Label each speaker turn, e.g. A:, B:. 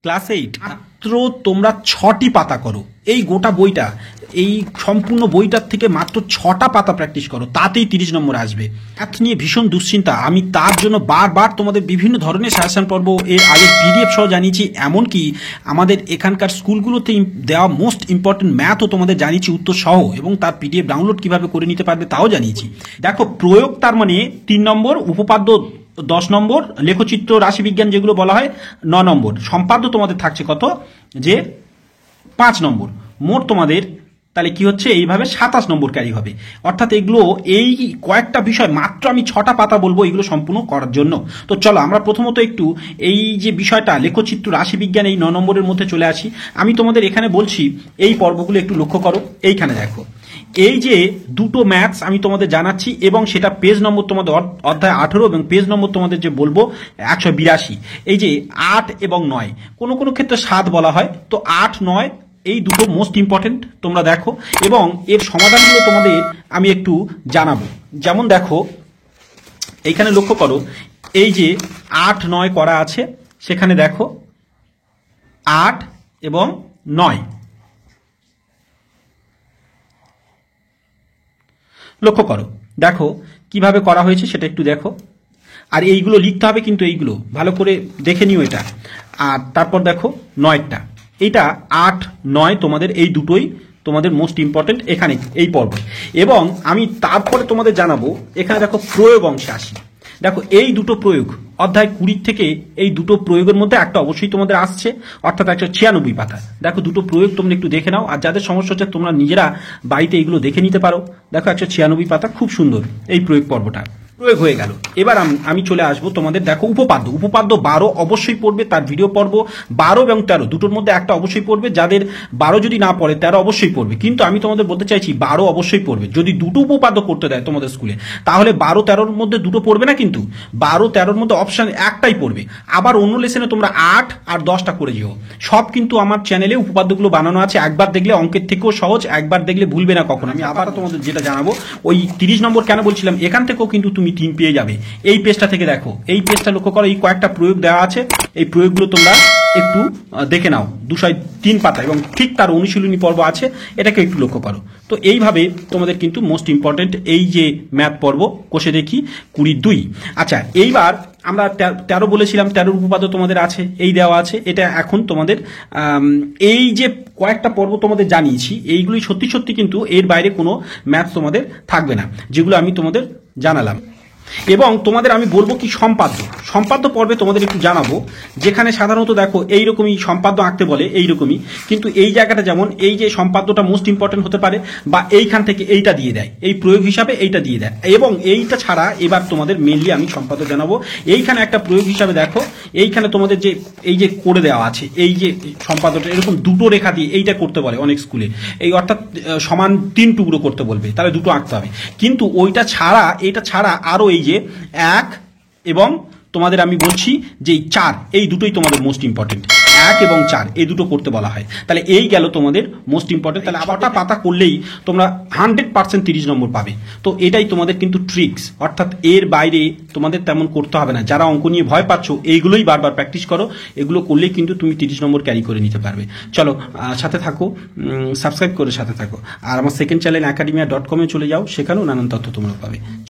A: Class 8 মাত্র তোমরা 6টি পাতা করো। এই গোটা বইটা, এই সম্পূর্ণ বইটার থেকে মাত্র 6টা পাতা প্র্যাকটিস করো, তাতেই 30 নম্বর আসবে। ম্যাথ নিয়ে ভীষণ দুশ্চিন্তা, আমি তার জন্য বারবার তোমাদের বিভিন্ন ধরনের সাজেশন পর্ব এর আগে পিডিএফ সহ জানিয়েছি। এমনকি আমাদের এখানকার স্কুলগুলোতে দেওয়া মোস্ট ইম্পর্টেন্ট ম্যাথও তোমাদের জানিয়েছি উত্তর সহ, এবং তার পিডিএফ ডাউনলোড কিভাবে করে নিতে পারবে তাও জানিয়েছি। দেখো, প্রয়োগ তার মানে 3 নম্বর, উপপাদ্য 10 নম্বর, লেখচিত্র রাশিবিজ্ঞান যেগুলো বলা হয় 9 নম্বর, সম্পাদ্য তোমাদের থাকছে কত, যে 5 নম্বর। মোট তোমাদের তাহলে কি হচ্ছে, এইভাবে 27 নম্বর ক্যারি হবে। অর্থাৎ এগুলো, এই কয়েকটা বিষয় মাত্র আমি 6টা পাতা বলবো এগুলো সম্পূর্ণ করার জন্য। তো চলো আমরা প্রথমত একটু এই যে বিষয়টা লেখচিত্র রাশিবিজ্ঞান এই 9 নম্বরের মধ্যে চলে আসি। আমি তোমাদের এখানে বলছি এই পর্বগুলো একটু লক্ষ্য করো। এইখানে দেখো, এই যে দুটো ম্যাথস আমি তোমাদের জানাচ্ছি, এবং সেটা পেজ নম্বর তোমাদের অধ্যায় 18 এবং পেজ নম্বর তোমাদের যে বলবো 182। এই যে 8 এবং 9, কোনো কোনো ক্ষেত্রে 7 বলা হয়, তো 8, 9 এই দুটো মোস্ট ইম্পর্টেন্ট তোমরা দেখো, এবং এর সমাধানগুলো তোমাদের আমি একটু জানাবো। যেমন দেখো, এইখানে লক্ষ্য করো, এই যে 8, 9 করা আছে, সেখানে দেখো 8 এবং 9 লক্ষ্য করো, দেখো কিভাবে করা হয়েছে সেটা একটু দেখো। আর এইগুলো লিখতে হবে, কিন্তু এইগুলো ভালো করে দেখে নিও এটা। আর তারপর দেখো 9টা, এইটা 8, 9 তোমাদের এই দুটোই তোমাদের মোস্ট ইম্পর্টেন্ট এখানে এই পর্বে। এবং আমি তারপরে তোমাদের জানাবো, এখানে দেখো প্রয়োগ অংশে আসি। দেখো এই দুটো প্রয়োগ অধ্যায় 20 থেকে এই দুটো প্রয়োগের মধ্যে একটা অবশ্যই তোমাদের আসছে, অর্থাৎ 196 পাতা। দেখো দুটো প্রয়োগ তোমরা একটু দেখে নাও, আর যাদের সমস্যা হচ্ছে তোমরা নিজেরা বাড়িতে এইগুলো দেখে নিতে পারো। দেখো 196 পাতা, খুব সুন্দর এই প্রয়োগ পর্বটা। প্রয়োগ হয়ে গেল। এবার আমি চলে আসবো তোমাদের, দেখো উপপাদ্য 12 অবশ্যই পড়বে, তার ভিডিও পর্ব 12 এবং 13 দুটোর মধ্যে একটা অবশ্যই পড়বে। যাদের 12 যদি না পড়ে 13 অবশ্যই পড়বে, কিন্তু আমি তোমাদের বলতে চাইছি 12 অবশ্যই পড়বে। যদি দুটো উপপাদ্য করতে দেয় তোমাদের স্কুলে, তাহলে 12, 13-র মধ্যে দুটো পড়বে না, কিন্তু 12, 13-র মধ্যে অপশন একটাই পড়বে। আবার অন্য লেসনে তোমরা 8 আর 10টা করে যেও। সব কিন্তু আমার চ্যানেলে উপপাদ্যগুলো বানানো আছে, একবার দেখলে অঙ্কের থেকেও সহজ, একবার দেখলে ভুলবে না কখন। আমি আবার তোমাদের যেটা জানাবো, ওই 30 নম্বর কেন বলছিলাম, এখান থেকেও কিন্তু তুমি 3 পেয়ে যাবে। এই পেজটা থেকে দেখো, এই পেজটা লক্ষ্য করো, এই কয়েকটা প্রয়োগ দেওয়া আছে, এই প্রয়োগগুলো তোমরা একটু দেখে নাও। 203 পাতা, এবং ঠিক তার অনুশীলনী পর্ব আছে, এটাকে একটু লক্ষ্য করো। তো এইভাবে তোমাদের কিন্তু মোস্ট ইম্পর্টেন্ট এই যে ম্যাথ পর্ব কোষে দেখি 22। আচ্ছা, এইবার আমরা 13 বলেছিলাম, 13 উপপাদ্য তোমাদের আছে, এই দেওয়া আছে। এটা এখন তোমাদের এই যে কয়েকটা পর্ব তোমাদের জানিয়েছি, এইগুলি সত্যি সত্যি কিন্তু এর বাইরে কোনো ম্যাথ তোমাদের থাকবে না, যেগুলো আমি তোমাদের জানালাম। এবং তোমাদের আমি বলবো কি, সম্পাদ্য পর্বে তোমাদের একটু জানাবো, যেখানে সাধারণত দেখো এইরকমই সম্পাদ্য আঁকতে বলে, এইরকমই, কিন্তু এই জায়গাটা যেমন এই যে সম্পাদ্যটা মোস্ট ইম্পর্টেন্ট হতে পারে, বা এইখান থেকে এইটা দিয়ে দেয়, এই প্রয়োগ হিসাবে এইটা দিয়ে দেয়। এবং এইটা ছাড়া এবার তোমাদের মেনলি আমি সম্পাদ্য জানাবো। এইখানে একটা প্রয়োগ হিসাবে দেখো, এইখানে তোমাদের যে এই যে করে দেওয়া আছে, এই যে সম্পাদ্যটা এরকম দুটো রেখা দিয়ে এইটা করতে বলে অনেক স্কুলে, এই অর্থাৎ সমান 3 টুকরো করতে বলবে, তাহলে দুটো আঁকতে হবে। কিন্তু ওইটা ছাড়া, এইটা ছাড়া আরো এই যে 1 এবং তোমাদের আমি বলছি যে 4, এই দুটোই তোমাদের মোস্ট ইম্পর্টেন্ট। 1 এবং 4 এই দুটো করতে বলা হয়। তাহলে এই গেল তোমাদের মোস্ট ইম্পর্টেন্ট। তাহলে আবারটা পাতা করলেই তোমরা 100% 30 নম্বর পাবে। তো এটাই তোমাদের কিন্তু ট্রিক্স, অর্থাৎ এর বাইরে তোমাদের তেমন করতে হবে না। যারা অঙ্ক নিয়ে ভয় পাচ্ছ, এইগুলোই বারবার প্র্যাকটিস করো, এগুলো করলেই কিন্তু তুমি 30 নম্বর ক্যারি করে নিতে পারবে। চলো সাথে থাকো, সাবস্ক্রাইব করে সাথে থাকো। আর আমার সেকেন্ড চ্যানেল academia.com চলে যাও, সেখানেও নানান তথ্য তোমরা পাবে।